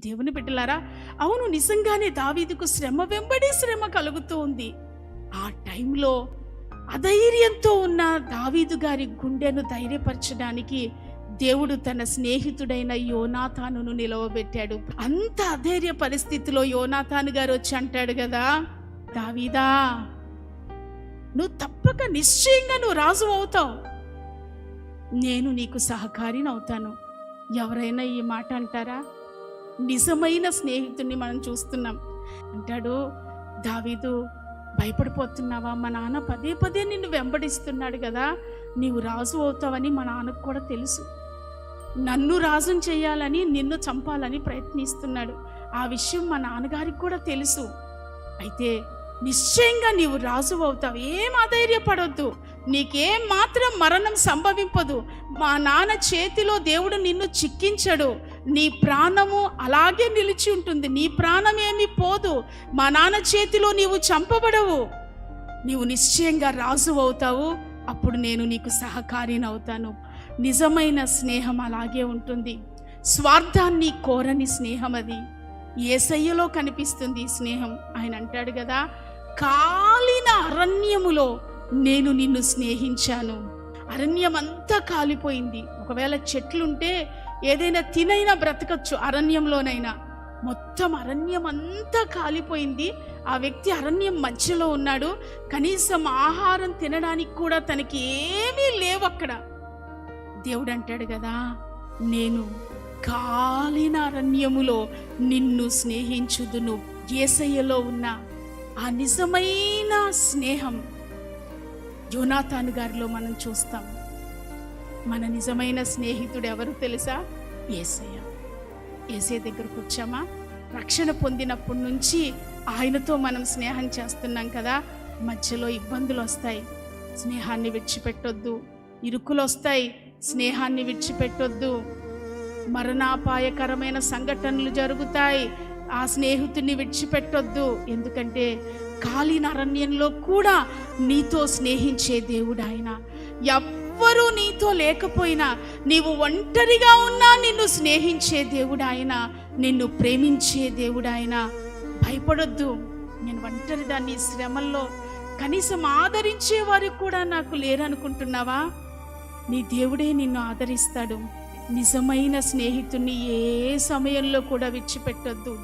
దేవుని బిడ్డలారా, అవును, నిజంగానే దావీదుకు శ్రమ వెంబడి శ్రమ కలుగుతూ ఉంది. ఆ టైంలో అధైర్యంతో ఉన్న దావీదు గారి గుండెను ధైర్యపరచడానికి దేవుడు తన స్నేహితుడైన యోనాతానును నిలవబెట్టాడు. అంత అధైర్య పరిస్థితిలో యోనాతాను గారు వచ్చి అంటాడు కదా, దావీదా, నువ్వు తప్పక నిశ్చయంగా నువ్వు రాజు అవుతావు, నేను నీకు సహకారిని అవుతాను. ఎవరైనా ఈ మాట అంటారా? నిజమైన స్నేహితుడిని మనం చూస్తున్నాం. అంటాడు, దావీదు, భయపడిపోతున్నావా? మా నాన్న పదే పదే నిన్ను వెంబడిస్తున్నాడు కదా, నీవు రాజు అవుతావని మా నాన్నకు కూడా తెలుసు. నన్ను రాజుని చేయాలని, నిన్ను చంపాలని ప్రయత్నిస్తున్నాడు. ఆ విషయం మా నాన్నగారికి కూడా తెలుసు. అయితే నిశ్చయంగా నీవు రాజు అవుతావు, ఏం అధైర్యపడొద్దు, నీకేం మాత్రం మరణం సంభవింపదు. మా నాన్న చేతిలో దేవుడు నిన్ను చిక్కించడు, నీ ప్రాణము అలాగే నిలిచి ఉంటుంది, నీ ప్రాణం ఏమీ పోదు, మా నాన్న చేతిలో నీవు చంపబడవు, నీవు నిశ్చయంగా రాజు అవుతావు, అప్పుడు నేను నీకు సహకారిని అవుతాను. నిజమైన స్నేహం అలాగే ఉంటుంది. స్వార్థాన్ని కోరని స్నేహం అది. యేసయ్యలో కనిపిస్తుంది ఈ స్నేహం. ఆయన అంటాడు కదా, కాలిన అరణ్యములో నేను నిన్ను స్నేహించాను. అరణ్యం అంతా కాలిపోయింది. ఒకవేళ చెట్లుంటే ఏదైనా తినైనా బ్రతకచ్చు అరణ్యంలోనైనా. మొత్తం అరణ్యం అంతా కాలిపోయింది. ఆ వ్యక్తి అరణ్యం మధ్యలో ఉన్నాడు. కనీసం ఆహారం తినడానికి కూడా తనకి ఏమీ లేవు అక్కడ. దేవుడు అంటాడు కదా, నేను కాలిన అరణ్యములో నిన్ను స్నేహించుదును. యేసయ్యలో ఉన్న ఆ నిజమైన స్నేహం యోనాతాను గారిలో మనం చూస్తాం. మన నిజమైన స్నేహితుడు ఎవరు తెలుసా? యేసయ్య. యేసయ్య దగ్గరకు వచ్చామా, రక్షణ పొందినప్పటి నుంచి ఆయనతో మనం స్నేహం చేస్తున్నాం కదా. మధ్యలో ఇబ్బందులు వస్తాయి, స్నేహాన్ని విడిచిపెట్టొద్దు. ఇరుకులు వస్తాయి, స్నేహాన్ని విడిచిపెట్టొద్దు. మరణాపాయకరమైన సంఘటనలు జరుగుతాయి, ఆ స్నేహితుడిని విడిచిపెట్టొద్దు. ఎందుకంటే కాలిన అరణ్యంలో కూడా నీతో స్నేహించే దేవుడు ఆయన. ఎవ్వరూ నీతో లేకపోయినా, నీవు ఒంటరిగా ఉన్నా నిన్ను స్నేహించే దేవుడు ఆయన, నిన్ను ప్రేమించే దేవుడు ఆయన. భయపడొద్దు, నేను ఒంటరిదాన్ని, శ్రమల్లో కనీసం ఆదరించే వారు కూడా నాకు లేరనుకుంటున్నావా? నీ దేవుడే నిన్ను ఆదరిస్తాడు. నిజమైన స్నేహితుడిని ఏ సమయంలో కూడా విడిచిపెట్టొద్దు.